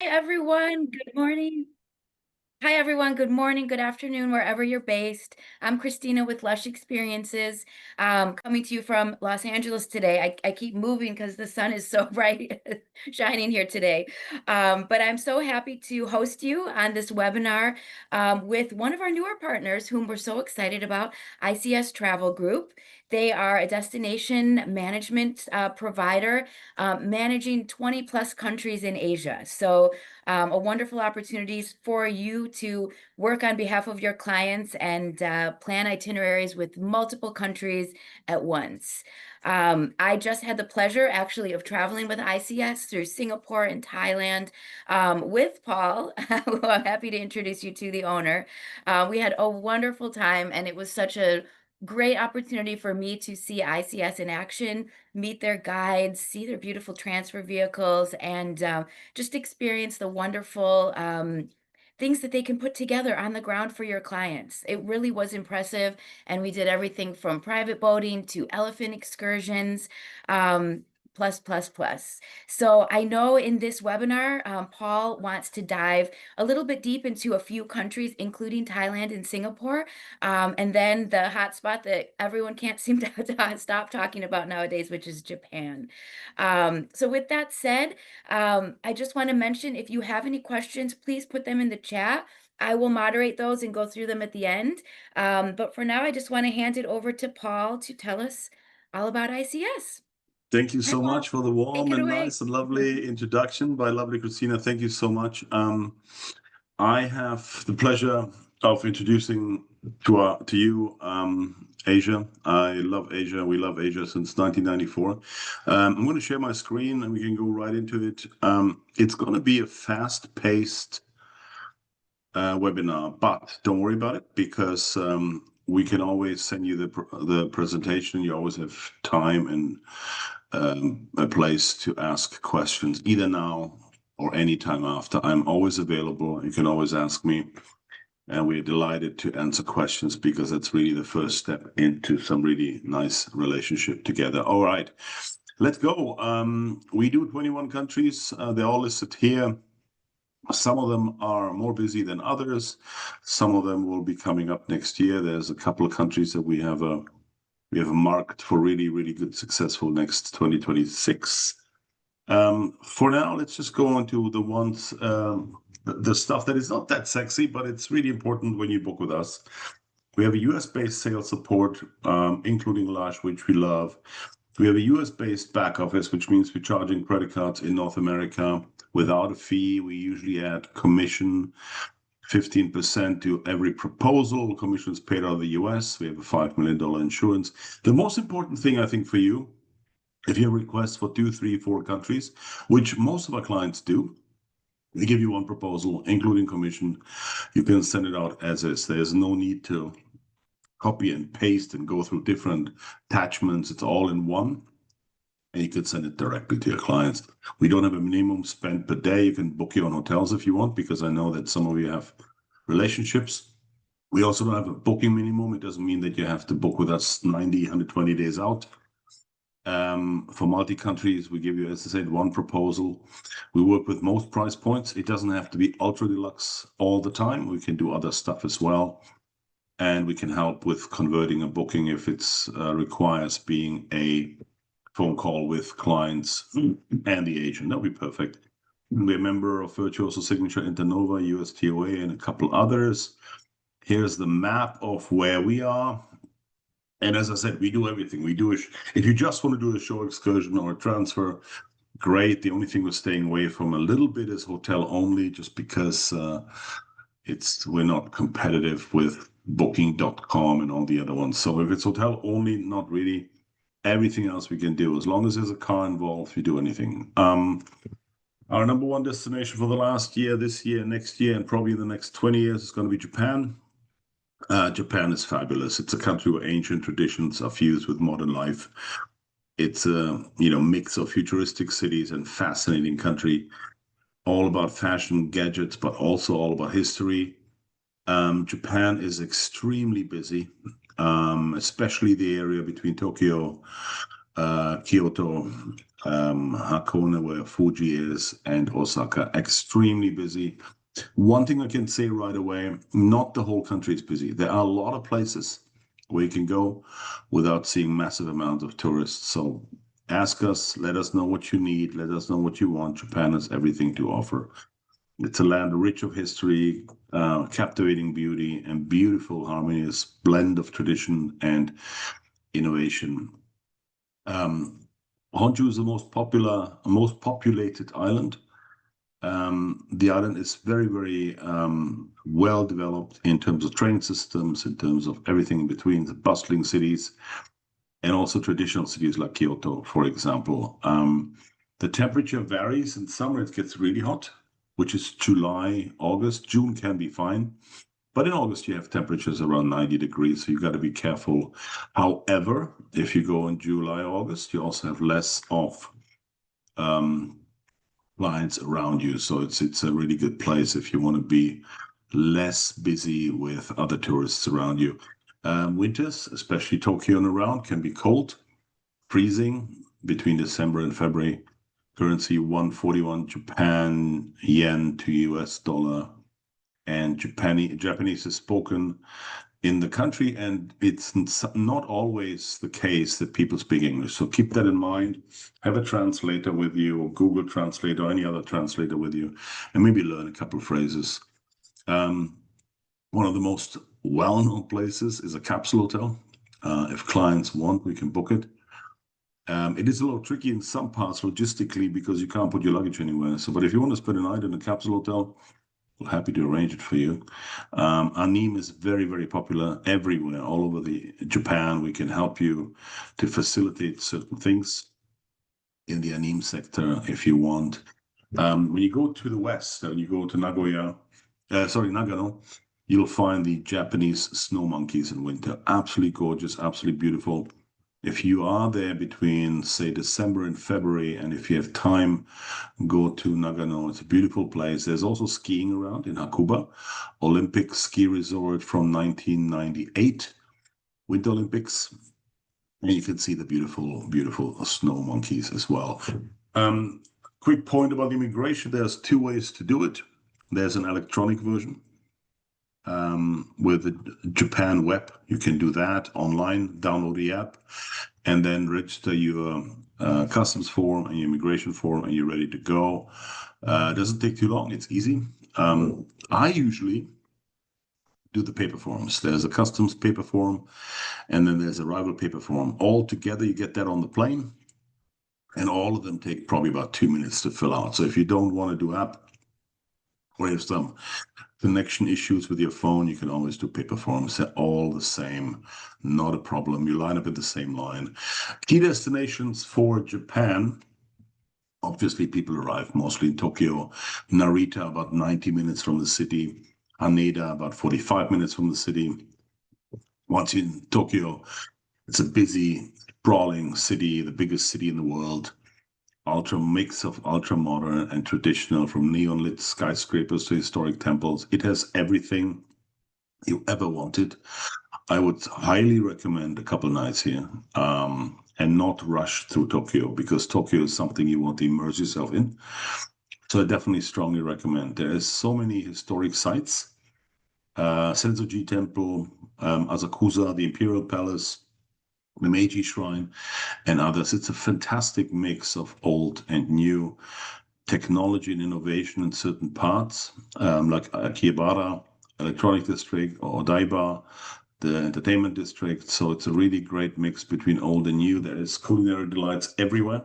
Everyone. Good morning. Hi, everyone. Good morning, good afternoon, wherever you're based. I'm Christina with Lush Experiences, coming to you from Los Angeles today. I keep moving because the sun is so bright shining here today. But I'm so happy to host you on this webinar with one of our newer partners, whom we're so excited about, ICS Travel Group. They are a destination management provider managing 20 plus countries in Asia. So a wonderful opportunities for you to work on behalf of your clients and plan itineraries with multiple countries at once. I just had the pleasure actually of traveling with ICS through Singapore and Thailand with Paul, who I'm happy to introduce you to, the owner. We had a wonderful time, and it was such a great opportunity for me to see ICS in action, meet their guides, see their beautiful transfer vehicles, and just experience the wonderful things that they can put together on the ground for your clients. It really was impressive. And we did everything from private boating to elephant excursions. Plus. So I know in this webinar, Paul wants to dive a little bit deep into a few countries, including Thailand and Singapore. And then the hot spot that everyone can't seem to stop talking about nowadays, which is Japan. So with that said, I just want to mention, if you have any questions, please put them in the chat. I will moderate those and go through them at the end. But for now, I just want to hand it over to Paul to tell us all about ICS. Thank you Hi, so Paul. much for the Take warm it and away. nice and lovely introduction by lovely Christina. Thank you so much. I have the pleasure of introducing to you Asia. I love Asia. We love Asia since 1994. I'm going to share my screen and we can go right into it. It's going to be a fast-paced webinar, but don't worry about it because we can always send you the presentation. You always have time and a place to ask questions, either now or anytime after. I'm always available. You can always ask me. And we're delighted to answer questions because that's really the first step into some really nice relationship together. All right, let's go. We do 21 countries. They're all listed here. Some of them are more busy than others. Some of them will be coming up next year. There's a couple of countries that we have marked for really, really good, successful next 2026. For now, let's just go on to the ones, the stuff that is not that sexy, but it's really important when you book with us. We have a US-based sales support, including Lush, which we love. We have a US-based back office, which means we're charging credit cards in North America without a fee. We usually add commission 15% to every proposal. Commissions paid out of the US. We have a $5 million insurance. The most important thing, I think, for you, if you have requests for 2, 3, 4 countries, which most of our clients do, we give you one proposal, including commission. You can send it out as is. There's no need to copy and paste and go through different attachments. It's all in one. And you could send it directly to your clients. We don't have a minimum spend per day. You can book your own hotels if you want, because I know that some of you have relationships. We also don't have a booking minimum. It doesn't mean that you have to book with us 90, 120 days out. For multi-countries, we give you, as I said, one proposal. We work with most price points. It doesn't have to be ultra deluxe all the time. We can do other stuff as well. And we can help with converting a booking if it's requires being a phone call with clients and the agent. That'll be perfect. We're a member of Virtuoso Signature, Internova, USTOA, and a couple others. Here's the map of where we are. And as I said, we do everything. We do if you just want to do a short excursion or a transfer, great. The only thing we're staying away from a little bit is hotel only, just because we're not competitive with Booking.com and all the other ones. So if it's hotel only, not really. Everything else we can do, as long as there's a car involved, we do anything. Our number one destination for the last year, this year, next year, and probably in the next 20 years is going to be Japan. Japan is fabulous. It's a country where ancient traditions are fused with modern life. It's a mix of futuristic cities and fascinating country, all about fashion, gadgets, but also all about history. Japan is extremely busy, especially the area between Tokyo Kyoto, Hakone, where Fuji is, and Osaka. Extremely busy. One thing I can say right away, not the whole country is busy. There are a lot of places where you can go without seeing massive amounts of tourists. So ask us, let us know what you need, let us know what you want. Japan has everything to offer. It's a land rich of history, captivating beauty, and beautiful, harmonious blend of tradition and innovation. Honshu is the most populated island. The island is very, very well developed in terms of train systems, in terms of everything in between, the bustling cities, and also traditional cities like Kyoto, for example. The temperature varies. In summer, it gets really hot, which is July, August. June can be fine. But in August, you have temperatures around 90 degrees, so you got to be careful. However, if you go in July, August, you also have less of clients around you. So it's a really good place if you want to be less busy with other tourists around you. Winters, especially Tokyo and around, can be cold, freezing between December and February. Currency 141 Japan yen to US dollar. And Japanese is spoken in the country, and it's not always the case that people speak English. So keep that in mind. Have a translator with you, or Google Translate, or any other translator with you, and maybe learn a couple of phrases. One of the most well-known places is a capsule hotel. If clients want, we can book it. It is a little tricky in some parts logistically because you can't put your luggage anywhere. So, but if you want to spend a night in a capsule hotel, we're happy to arrange it for you. Anime is very, very popular everywhere, all over Japan. We can help you to facilitate certain things in the anime sector if you want. When you go to the west, when you go to Nagano, you'll find the Japanese snow monkeys in winter. Absolutely gorgeous, absolutely beautiful. If you are there between, say, December and February, and if you have time, go to Nagano. It's a beautiful place. There's also skiing around in Hakuba, Olympic ski resort from 1998, Winter Olympics. And you can see the beautiful, beautiful snow monkeys as well. Quick point about immigration. There's two ways to do it. There's an electronic version with the Japan web. You can do that online, download the app, and then register your customs form and your immigration form, and you're ready to go. It doesn't take too long. It's easy. I usually do the paper forms. There's a customs paper form, and then there's arrival paper form. All together, you get that on the plane, and all of them take probably about 2 minutes to fill out. So if you don't want to do app, or have some connection issues with your phone, you can always do paper forms. They're all the same, not a problem. You line up in the same line. Key destinations for Japan. Obviously, people arrive mostly in Tokyo. Narita, about 90 minutes from the city. Haneda, about 45 minutes from the city. Once you're in Tokyo, it's a busy, sprawling city, the biggest city in the world. Mix of ultra modern and traditional, from neon lit skyscrapers to historic temples. It has everything you ever wanted. I would highly recommend a couple nights here, and not rush through Tokyo, because Tokyo is something you want to immerse yourself in. So I definitely strongly recommend. There is so many historic sites. Sensoji Temple, Asakusa, the Imperial Palace, the Meiji Shrine, and others. It's a fantastic mix of old and new technology and innovation in certain parts, like Akihabara, Electronic District, or Odaiba, the Entertainment District. So it's a really great mix between old and new. There is culinary delights everywhere.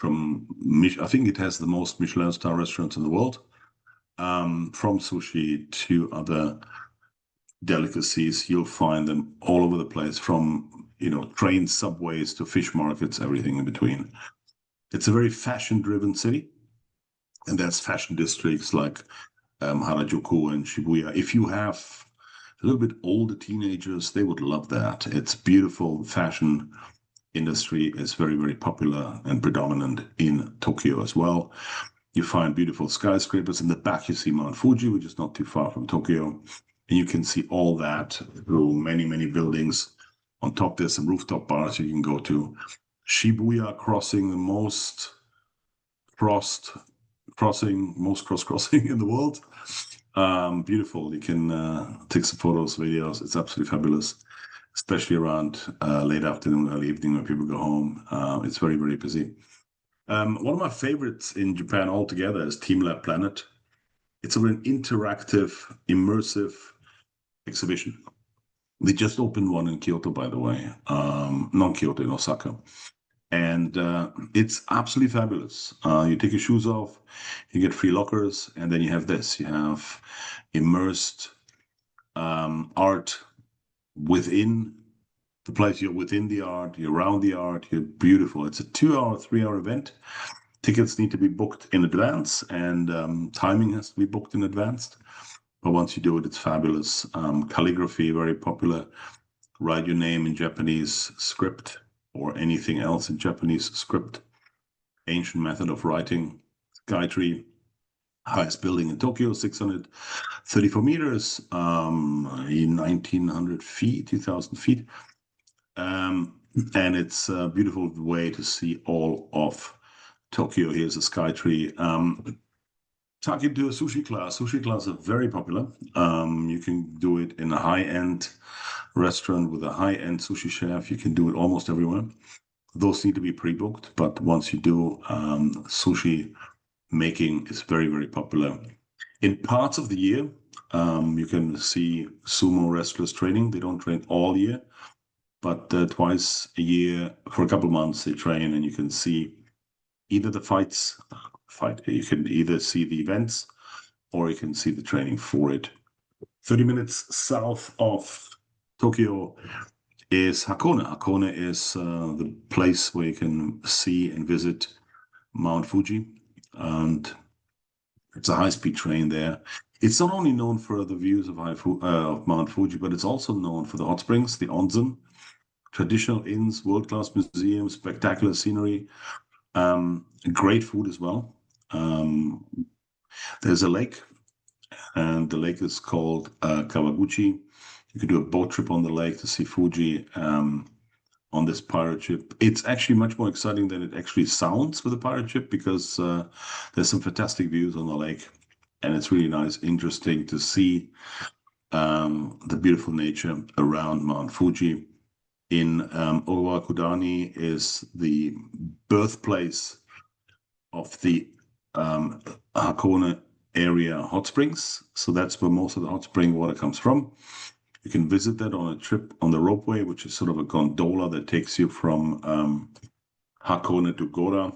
I think it has the most Michelin star restaurants in the world, from sushi to other delicacies. You'll find them all over the place, from train subways to fish markets, everything in between. It's a very fashion-driven city, and there's fashion districts like Harajuku and Shibuya. If you have a little bit older teenagers, they would love that. It's beautiful. Fashion industry is very, very popular and predominant in Tokyo as well. You find beautiful skyscrapers. In the back, you see Mount Fuji, which is not too far from Tokyo. And you can see all that through many, many buildings. On top, there's some rooftop bars you can go to. Shibuya crossing, the most cross crossing in the world. Beautiful. You can take some photos, videos. It's absolutely fabulous, especially around late afternoon, early evening when people go home. It's very, very busy. One of my favorites in Japan altogether is Team Lab Planet. It's an interactive, immersive exhibition. They just opened one in Kyoto, by the way, not Kyoto, in Osaka. And it's absolutely fabulous. You take your shoes off, you get free lockers, and then you have this. You have immersed art within the place. You're within the art, you're around the art, you're beautiful. It's a 2-hour, 3-hour event. Tickets need to be booked in advance, and timing has to be booked in advance. But once you do it, it's fabulous. Calligraphy, very popular. Write your name in Japanese script or anything else in Japanese script. Ancient method of writing. Skytree, highest building in Tokyo, 634 meters, 1,900 feet, 2,000 feet. And it's a beautiful way to see all of Tokyo. Here's a Skytree. Take you to a sushi class. Sushi classes are very popular. You can do it in a high-end restaurant with a high-end sushi chef. You can do it almost everywhere. Those need to be pre-booked, but once you do, sushi making is very, very popular. In parts of the year, you can see sumo wrestlers training. They don't train all year, but twice a year for a couple of months they train, and you can see either the fights. You can either see the events or you can see the training for it. 30 minutes south of Tokyo is Hakone. Hakone is the place where you can see and visit Mount Fuji, and it's a high-speed train there. It's not only known for the views of Mount Fuji, but it's also known for the hot springs, the onsen, traditional inns, world-class museums, spectacular scenery, great food as well. There's a lake, and the lake is called Kawaguchi. You can do a boat trip on the lake to see Fuji on this pirate ship. It's actually much more exciting than it actually sounds with a pirate ship, because there's some fantastic views on the lake, and it's really nice, interesting to see the beautiful nature around Mount Fuji. In Owakudani is the birthplace of the Hakone area hot springs. So that's where most of the hot spring water comes from. You can visit that on a trip on the ropeway, which is sort of a gondola that takes you from Hakone to Gora.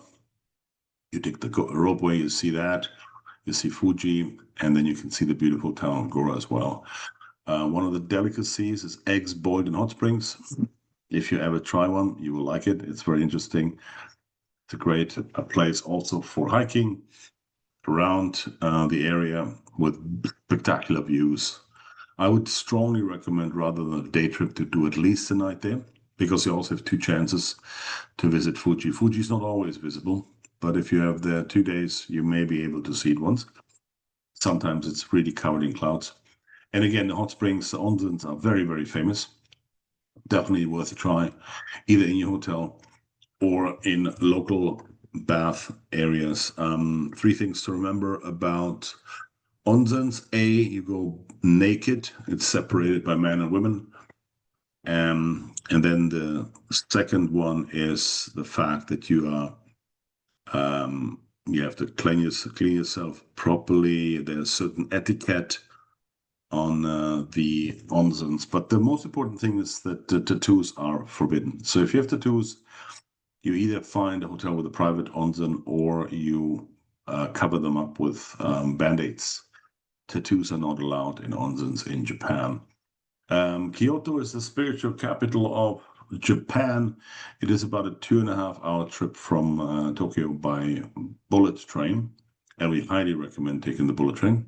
You take the ropeway, you see that, you see Fuji, and then you can see the beautiful town of Gora as well. One of the delicacies is eggs boiled in hot springs. If you ever try one, you will like it. It's very interesting. It's a great place also for hiking around the area with spectacular views. I would strongly recommend, rather than a day trip, to do at least a night there, because you also have 2 chances to visit Fuji. Fuji is not always visible, but if you have there 2 days, you may be able to see it once. Sometimes it's really covered in clouds. And again, the hot springs, the onsens are very, very famous. Definitely worth a try, either in your hotel or in local bath areas. 3 things to remember about onsens. A, you go naked. It's separated by men and women. And then the second one is the fact that you have to clean yourself properly. There's certain etiquette on the onsens, but the most important thing is that the tattoos are forbidden. So if you have tattoos, you either find a hotel with a private onsen, or you cover them up with band-aids. Tattoos are not allowed in onsens in Japan. Kyoto is the spiritual capital of Japan. It is about a 2.5-hour trip from Tokyo by bullet train, and we highly recommend taking the bullet train.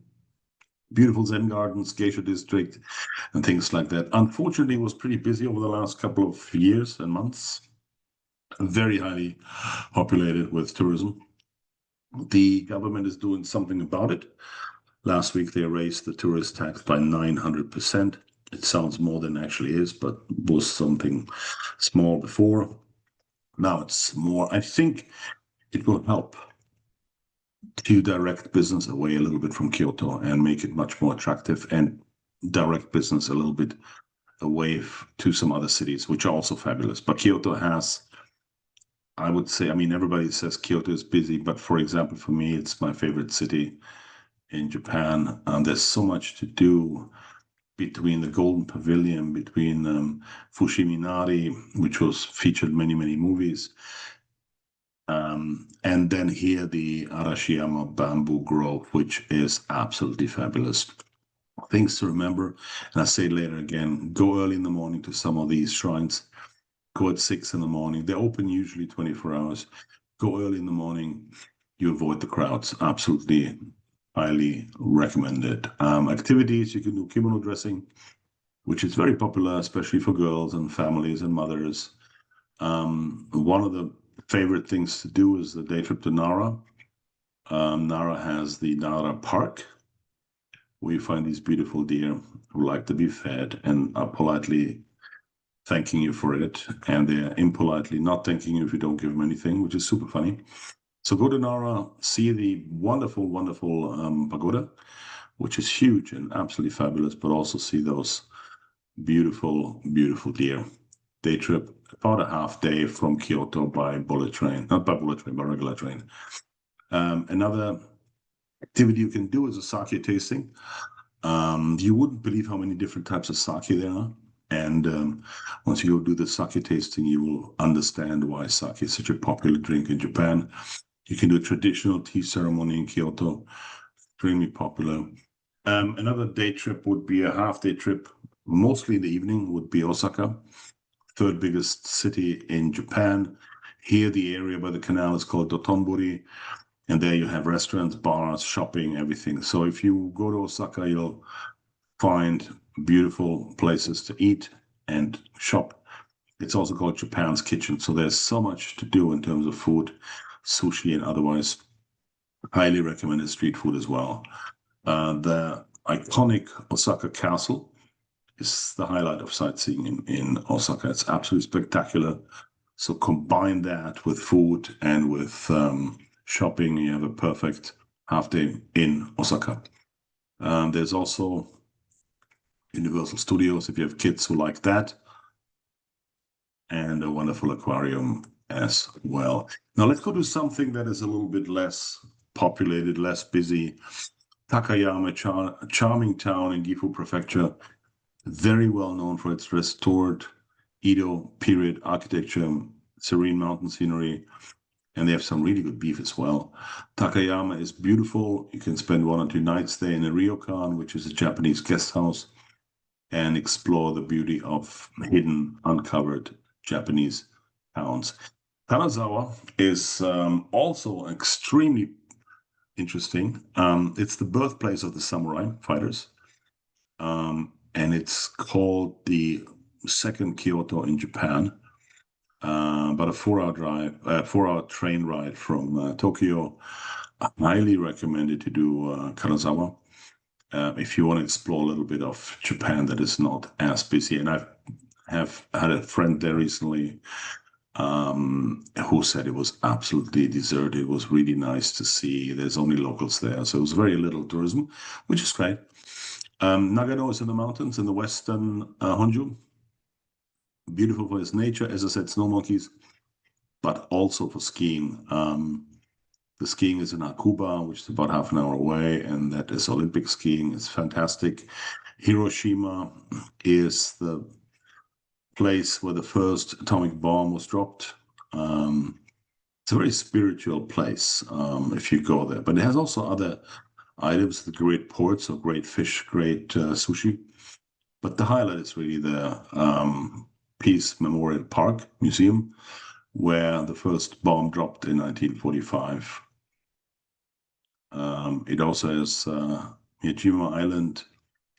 Beautiful Zen gardens, geisha district, and things like that. Unfortunately, it was pretty busy over the last couple of years and months. Very highly populated with tourism. The government is doing something about it. Last week, they raised the tourist tax by 900%. It sounds more than it actually is, but was something small before. Now it's more, I think it will help to direct business away a little bit from Kyoto and make it much more attractive and direct business a little bit away to some other cities, which are also fabulous. But Kyoto has, I would say, I mean, everybody says Kyoto is busy, but for example, for me, it's my favorite city in Japan. There's so much to do between the Golden Pavilion, between Fushiminari, which was featured many, many movies, and then here the Arashiyama Bamboo Grove, which is absolutely fabulous. Things to remember, and I say later again, go early in the morning to some of these shrines. Go at 6 in the morning. They're open usually 24 hours. Go early in the morning. You avoid the crowds. Absolutely, highly recommended. Activities, you can do kimono dressing, which is very popular, especially for girls and families and mothers. One of the favorite things to do is the day trip to Nara. Nara has the Nara Park, where you find these beautiful deer who like to be fed and are politely thanking you for it, and they're impolitely not thanking you if you don't give them anything, which is super funny. So go to Nara, see the wonderful, wonderful pagoda, which is huge and absolutely fabulous, but also see those beautiful, beautiful deer. Day trip, about a half day from Kyoto by bullet train, not by bullet train, by regular train. Another activity you can do is a sake tasting. You wouldn't believe how many different types of sake there are. And once you go do the sake tasting, you will understand why sake is such a popular drink in Japan. You can do a traditional tea ceremony in Kyoto, extremely popular. Another day trip would be a half-day trip, mostly in the evening, would be Osaka, third biggest city in Japan. Here, the area by the canal is called Dotonbori, and there you have restaurants, bars, shopping, everything. So if you go to Osaka, you'll find beautiful places to eat and shop. It's also called Japan's Kitchen. So there's so much to do in terms of food, sushi, and otherwise. Highly recommended street food as well. The iconic Osaka Castle is the highlight of sightseeing in Osaka. It's absolutely spectacular. So combine that with food and with shopping, you have a perfect half day in Osaka. There's also Universal Studios if you have kids who like that, and a wonderful aquarium as well. Now let's go to something that is a little bit less populated, less busy. Takayama, charming town in Gifu Prefecture, very well known for its restored Edo period architecture, serene mountain scenery, and they have some really good beef as well. Takayama is beautiful. You can spend 1 or 2 nights there in a ryokan, which is a Japanese guest house, and explore the beauty of hidden, uncovered Japanese towns. Kanazawa is also extremely interesting. It's the birthplace of the samurai fighters, and it's called the second Kyoto in Japan. About a 4-hour train ride from Tokyo. I highly recommended to do Kanazawa if you want to explore a little bit of Japan that is not as busy. And I have had a friend there recently who said it was absolutely deserted. It was really nice to see. There's only locals there, so it was very little tourism, which is great. Nagano is in the mountains in the western Honju. Beautiful for its nature, as I said, snow monkeys, but also for skiing. The skiing is in Hakuba, which is about half an hour away, and that is Olympic skiing. It's fantastic. Hiroshima is the place where the first atomic bomb was dropped. It's a very spiritual place if you go there, but it has also other items, the great ports of great fish, great sushi. But the highlight is really the Peace Memorial Park Museum, where the first bomb dropped in 1945. It also has Miyajima Island,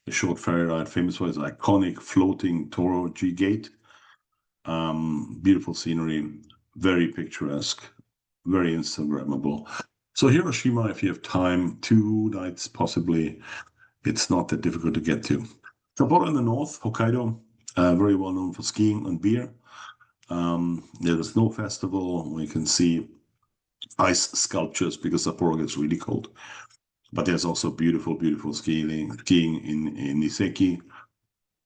a short ferry ride, famous for its iconic floating Toro-G gate. Beautiful scenery, very picturesque, very Instagrammable. So Hiroshima, if you have time, 2 nights possibly, it's not that difficult to get to. Sapporo in the north, Hokkaido, very well known for skiing and beer. There's a snow festival. We can see ice sculptures because Sapporo gets really cold. But there's also beautiful, beautiful skiing in Niseki.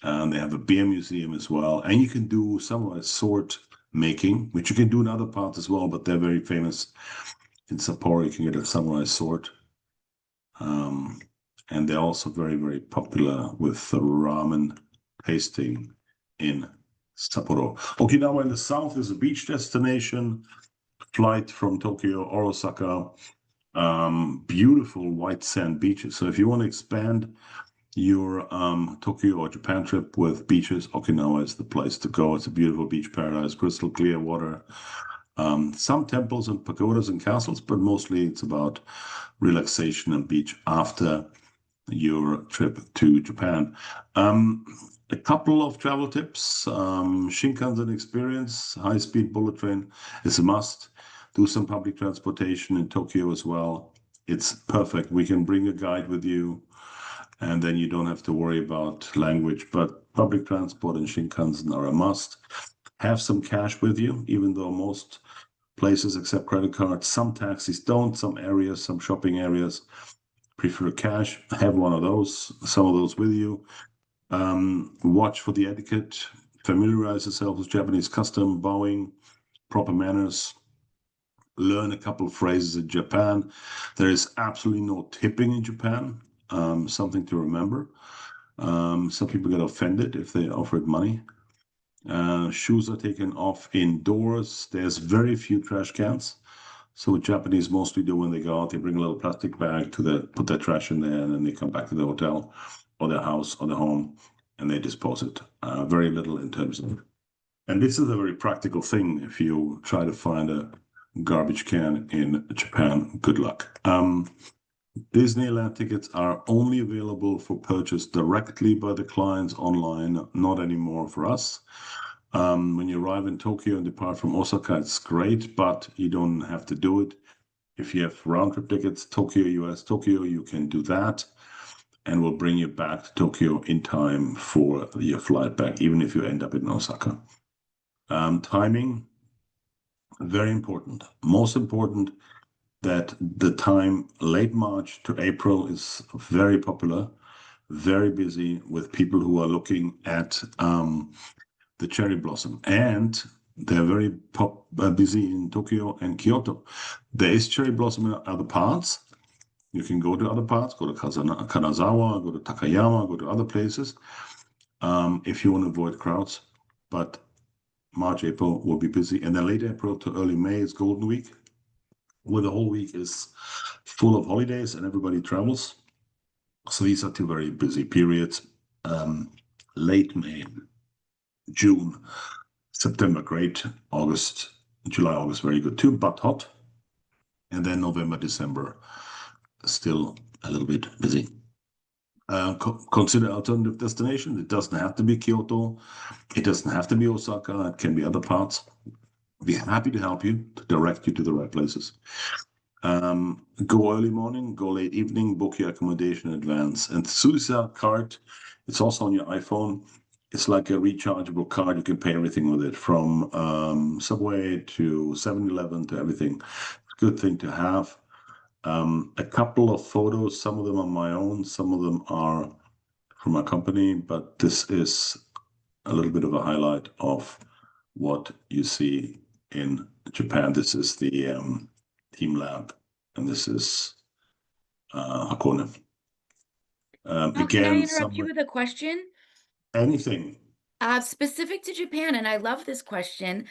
And they have a beer museum as well. And you can do samurai sword making, which you can do in other parts as well, but they're very famous. In Sapporo, you can get a samurai sword. And they're also very, very popular with ramen tasting in Sapporo. Okinawa in the south is a beach destination. Flight from Tokyo or Osaka. Beautiful white sand beaches. So if you want to expand your Tokyo or Japan trip with beaches, Okinawa is the place to go. It's a beautiful beach paradise, crystal clear water. Some temples and pagodas and castles, but mostly it's about relaxation and beach after your trip to Japan. A couple of travel tips. Shinkansen experience, high-speed bullet train is a must. Do some public transportation in Tokyo as well. It's perfect. We can bring a guide with you, and then you don't have to worry about language. But public transport and Shinkansen are a must. Have some cash with you, even though most places accept credit cards. Some taxis don't, some areas, some shopping areas prefer cash. Have one of those, some of those with you. Watch for the etiquette. Familiarize yourself with Japanese custom, bowing, proper manners. Learn a couple of phrases in Japan. There is absolutely no tipping in Japan. Something to remember. Some people get offended if they offered money. Shoes are taken off indoors. There's very few trash cans. So what Japanese mostly do when they go out, they bring a little plastic bag put their trash in there, and then they come back to the hotel or their house or their home, and they dispose it. Very little in terms of. And this is a very practical thing. If you try to find a garbage can in Japan, good luck. Disneyland tickets are only available for purchase directly by the clients online, not anymore for us. When you arrive in Tokyo and depart from Osaka, it's great, but you don't have to do it. If you have round trip tickets, Tokyo, US, Tokyo, you can do that, and we'll bring you back to Tokyo in time for your flight back, even if you end up in Osaka. Timing, very important. Most important that the time late March to April is very popular, very busy with people who are looking at the cherry blossom, and they're very busy in Tokyo and Kyoto. There is cherry blossom in other parts. You can go to other parts, go to Kanazawa, go to Takayama, go to other places if you want to avoid crowds. But March, April will be busy. And then late April to early May is Golden Week, where the whole week is full of holidays and everybody travels. So these are two very busy periods. Late May, June, September, great. August, July, August, very good too, but hot. And then November, December, still a little bit busy. Consider alternative destination. It doesn't have to be Kyoto. It doesn't have to be Osaka. It can be other parts. We're happy to help you, to direct you to the right places. Go early morning, go late evening, book your accommodation in advance. And Suiza card, it's also on your iPhone. It's like a rechargeable card. You can pay everything with it, from Subway to 7-Eleven to everything. Good thing to have. A couple of photos, some of them are my own, some of them are from my company, but this is a little bit of a highlight of what you see in Japan. This is the team lab, and this is Hakone. Now, can I Again, interrupt you with a question? anything. Specific to Japan, and I love this question.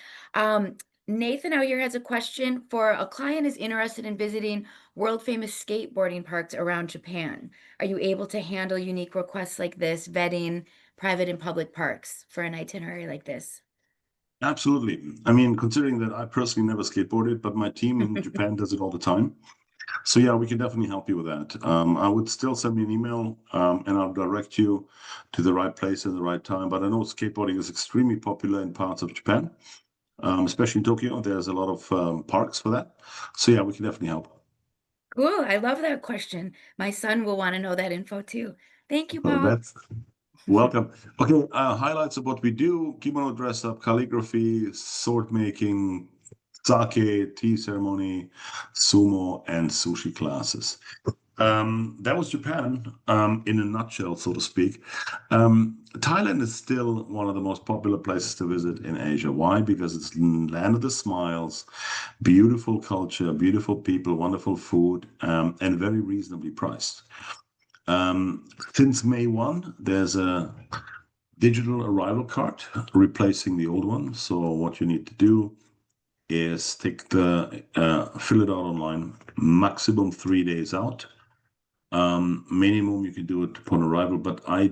Nathan out here has a question for a client is interested in visiting world famous skateboarding parks around Japan. Are you able to handle unique requests like this, vetting private and public parks for an itinerary like this? Absolutely. I mean, considering that I personally never skateboarded, but my team in Japan does it all the time. So yeah, we can definitely help you with that. I would still send me an email, and I'll direct you to the right place at the right time. But I know skateboarding is extremely popular in parts of Japan, especially in Tokyo. There's a lot of parks for that. So yeah, we can definitely help. Cool. I love that question. My son will want to know that info too. Thank you, So Paul. that's Welcome. Okay, highlights of what we do: kimono dress up, calligraphy, sword making, sake, tea ceremony, sumo, and sushi classes. That was Japan, in a nutshell, so to speak. Thailand is still one of the most popular places to visit in Asia. Why? Because it's land of the smiles, beautiful culture, beautiful people, wonderful food, and very reasonably priced. Since May 1, there's a digital arrival card replacing the old one. So what you need to do is fill it out online, maximum 3 days out. Minimum you can do it upon arrival, but I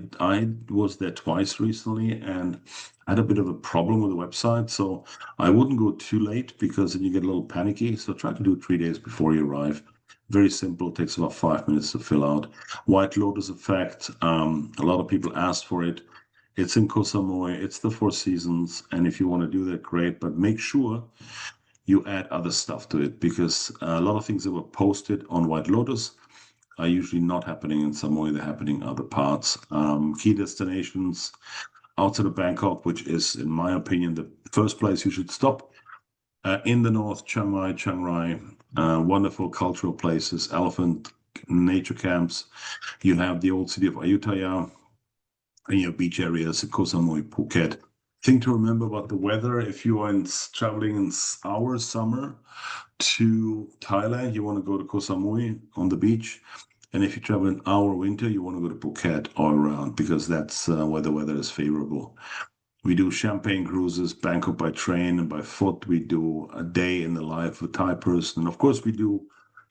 was there twice recently and had a bit of a problem with the website, so I wouldn't go too late because then you get a little panicky. So try to do it 3 days before you arrive. Very simple, takes about 5 minutes to fill out. White Lotus effect. A lot of people ask for it. It's in Koh Samui. It's the Four Seasons, and if you want to do that, great. But make sure you add other stuff to it because a lot of things that were posted on White Lotus are usually not happening in Samui, they're happening in other parts. Key destinations outside of Bangkok, which is, in my opinion, the first place you should stop. In the north, Chiang Mai, Chiang Rai, wonderful cultural places, elephant nature camps. You have the old city of Ayutthaya and your beach areas, Koh Samui, Phuket. Thing to remember about the weather, if you are traveling in our summer to Thailand, you want to go to Koh Samui on the beach. And if you travel in our winter, you want to go to Phuket all around because that's where the weather is favorable. We do champagne cruises, Bangkok by train and by foot. We do a day in the life of a Thai person. And of course, we do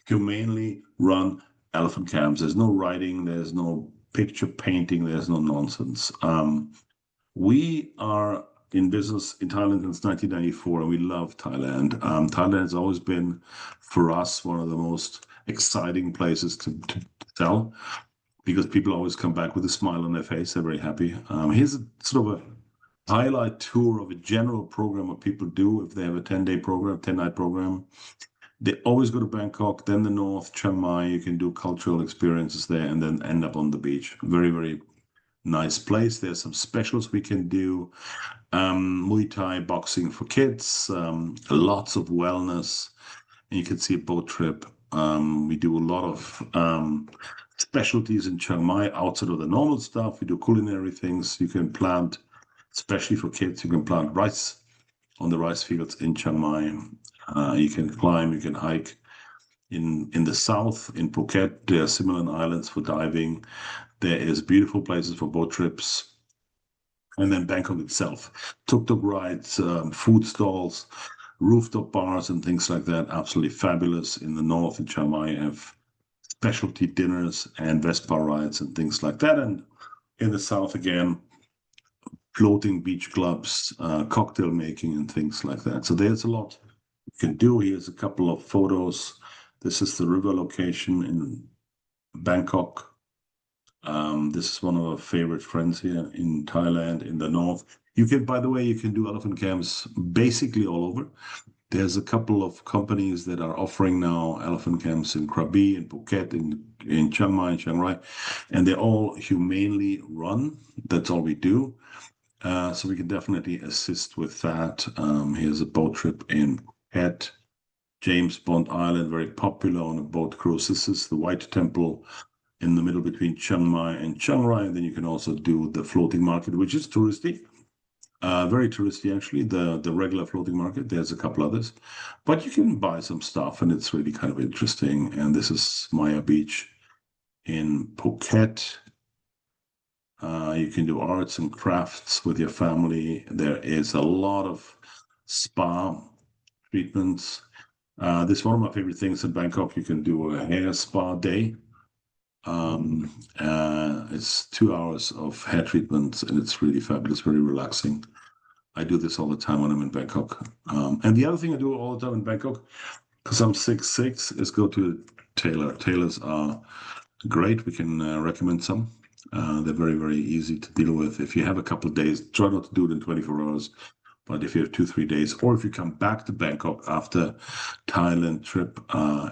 humanely run elephant camps. There's no riding, there's no picture painting, there's no nonsense. We are in business in Thailand since 1994, and we love Thailand. Thailand has always been, for us, one of the most exciting places to sell because people always come back with a smile on their face. They're very happy. Here's a sort of a highlight tour of a general program what people do if they have a 10-day program, 10-night program. They always go to Bangkok, then the north, Chiang Mai. You can do cultural experiences there and then end up on the beach. Very, very nice place. There's some specials we can do. Muay Thai boxing for kids, lots of wellness, and you can see a boat trip. We do a lot of specialties in Chiang Mai outside of the normal stuff. We do culinary things. You can plant, especially for kids, you can plant rice on the rice fields in Chiang Mai. You can climb, you can hike. In the south, in Phuket, there are similar islands for diving. There is beautiful places for boat trips. And then Bangkok itself, tuk-tuk rides, food stalls, rooftop bars, and things like that. Absolutely fabulous. In the north, in Chiang Mai, you have specialty dinners and Vespa rides and things like that. And in the south, again, floating beach clubs, cocktail making, and things like that. So there's a lot you can do. Here's a couple of photos. This is the river location in Bangkok. This is one of our favorite friends here in Thailand, in the north. You can, by the way, you can do elephant camps basically all over. There's a couple of companies that are offering now elephant camps in Krabi, in Phuket, in Chiang Mai, and Chiang Rai, and they're all humanely run. That's all we do. So we can definitely assist with that. Here's a boat trip in Phuket, James Bond Island, very popular on a boat cruise. This is the White Temple in the middle between Chiang Mai and Chiang Rai. And then you can also do the floating market, which is touristy. Very touristy, actually, the regular floating market. There's a couple others. But you can buy some stuff, and it's really kind of interesting. And this is Maya Beach in Phuket. You can do arts and crafts with your family. There is a lot of spa treatments. This is one of my favorite things in Bangkok. You can do a hair spa day. It's 2 hours of hair treatment, and it's really fabulous, very relaxing. I do this all the time when I'm in Bangkok. And the other thing I do all the time in Bangkok, because I'm 6'6", is go to a tailor. Tailors are great. We can recommend some. They're very, very easy to deal with. If you have a couple of days, try not to do it in 24 hours. But if you have 2, 3 days, or if you come back to Bangkok after Thailand trip,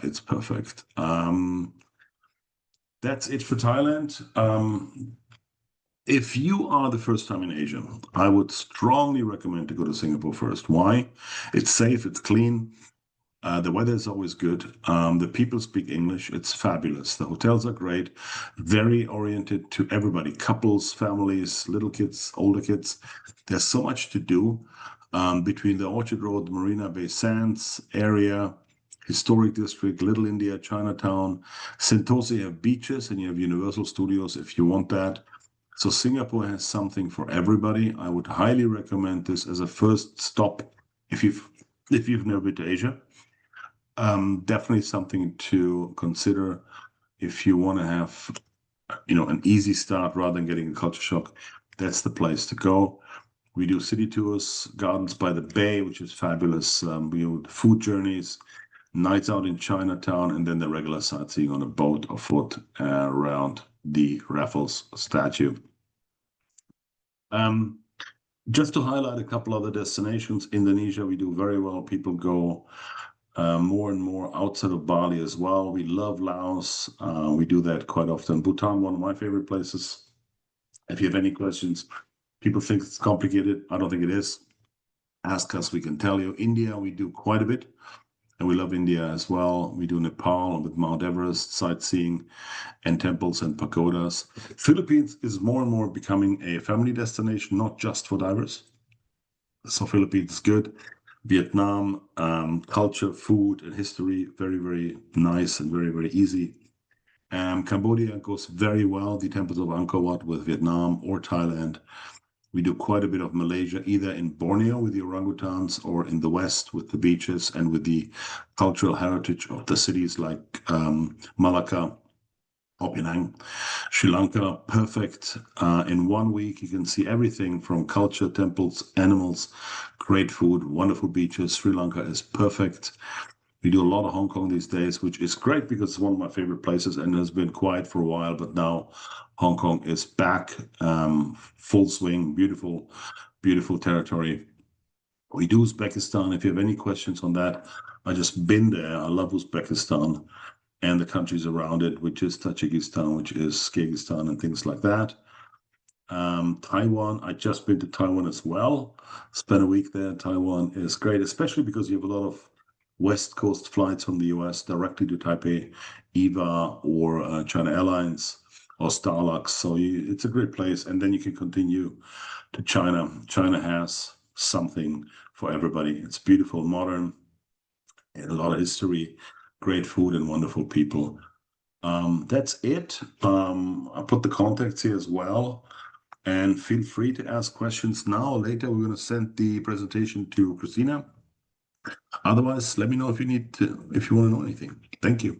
it's perfect. That's it for Thailand. If you are the first time in Asia, I would strongly recommend to go to Singapore first. Why? It's safe, it's clean, the weather is always good. The people speak English. It's fabulous. The hotels are great, very oriented to everybody, couples, families, little kids, older kids. There's so much to do between the Orchard Road, Marina Bay Sands area, historic district, Little India, Chinatown. Sentosa, you have beaches and you have Universal Studios if you want that. So Singapore has something for everybody. I would highly recommend this as a first stop if you've never been to Asia. Definitely something to consider if you want to have, an easy start rather than getting a culture shock. That's the place to go. We do city tours, gardens by the bay, which is fabulous. We do food journeys, nights out in Chinatown, and then the regular sightseeing on a boat or foot around the Raffles statue. Um, just to highlight a couple other destinations, Indonesia, we do very well. People go more and more outside of Bali as well. We love Laos. We do that quite often. Bhutan, one of my favorite places. If you have any questions, people think it's complicated. I don't think it is. Ask us, we can tell you. India, we do quite a bit, and we love India as well. We do Nepal with Mount Everest, sightseeing, and temples and pagodas. Philippines is more and more becoming a family destination, not just for divers. So Philippines is good. Vietnam, culture, food, and history, very, very nice and very, very easy. Cambodia goes very well, the temples of Angkor Wat with Vietnam or Thailand. We do quite a bit of Malaysia, either in Borneo with the orangutans or in the West with the beaches and with the cultural heritage of the cities like Malacca, Penang. Sri Lanka, perfect. In 1 week, you can see everything from culture, temples, animals, great food, wonderful beaches. Sri Lanka is perfect. We do a lot of Hong Kong these days, which is great because it's one of my favorite places and has been quiet for a while. But now Hong Kong is back, full swing, beautiful, beautiful territory. We do Uzbekistan. If you have any questions on that, I just been there. I love Uzbekistan and the countries around it, which is Tajikistan, which is Kyrgyzstan, and things like that. Taiwan, I just been to Taiwan as well. Spent a week there. Taiwan is great, especially because you have a lot of West Coast flights from the US directly to Taipei, EVA or China Airlines or Starlux. So it's a great place. And then you can continue to China. China has something for everybody. It's beautiful, modern, and a lot of history, great food, and wonderful people. That's it. I put the contacts here as well. And feel free to ask questions now or later. We're going to send the presentation to Christina. Otherwise, let me know if if you want to know anything. Thank you.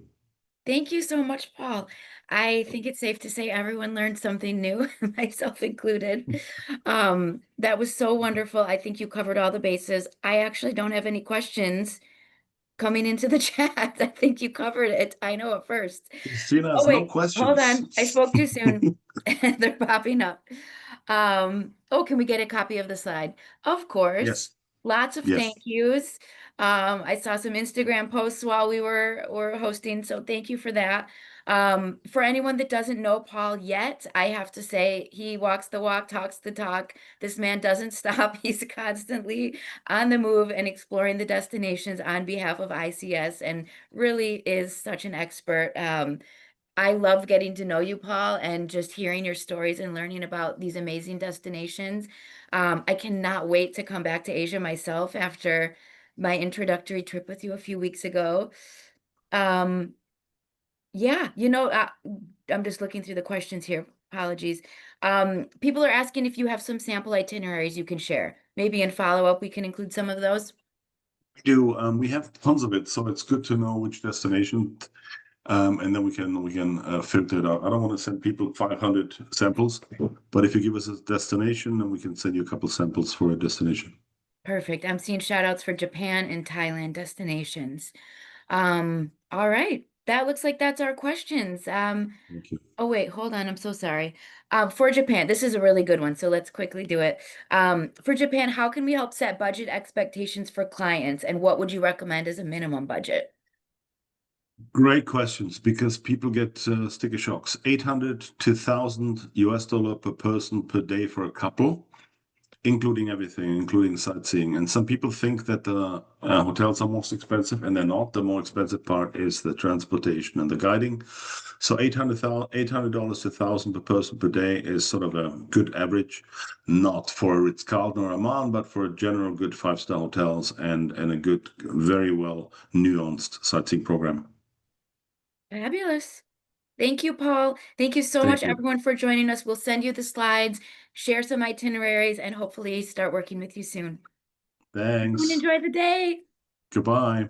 Thank you so much, Paul. I think it's safe to say everyone learned something new, myself included. That was so wonderful. I think you covered all the bases. I actually don't have any questions coming into the chat. I think you covered it. I know at first. Christina Oh, has no wait, hold on. I questions. spoke too soon. They're popping up. Oh, can we get a copy of the slide? Of course. Yes, Lots of yes. thank yous. I saw some Instagram posts while we were hosting, so thank you for that. For anyone that doesn't know Paul yet, I have to say he walks the walk, talks the talk. This man doesn't stop. He's constantly on the move and exploring the destinations on behalf of ICS and really is such an expert. I love getting to know you, Paul, and just hearing your stories and learning about these amazing destinations. I cannot wait to come back to Asia myself after my introductory trip with you a few weeks ago. Um, yeah, I'm just looking through the questions here. Apologies. People are asking if you have some sample itineraries you can share. Maybe in follow-up, we can include some of those. We do. We have tons of it, so it's good to know which destination, and then we can filter it out. I don't want to send people 500 samples, but if you give us a destination, then we can send you a couple samples for a destination. Perfect. I'm seeing shout outs for Japan and Thailand destinations. All right. That looks like that's our questions. Thank you. Oh wait, hold on. I'm so sorry. For Japan, this is a really good one, so let's quickly do it. For Japan, how can we help set budget expectations for clients, and what would you recommend as a minimum budget? Great questions because people get sticker shocks. 800 to 1,000 US dollar per person per day for a couple, including everything, including sightseeing. And some people think that the hotels are most expensive, and they're not. The more expensive part is the transportation and the guiding. So $800 to 1,000 per person per day is sort of a good average, not for a Ritz-Carlton or Amman, but for a general good five-star hotels and a good, very well nuanced sightseeing program. Fabulous. Thank you, Paul. Thank you so much, Thank you. everyone, for joining us. We'll send you the slides, share some itineraries, and hopefully start working with you soon. Everyone Thanks. enjoy the day. Goodbye.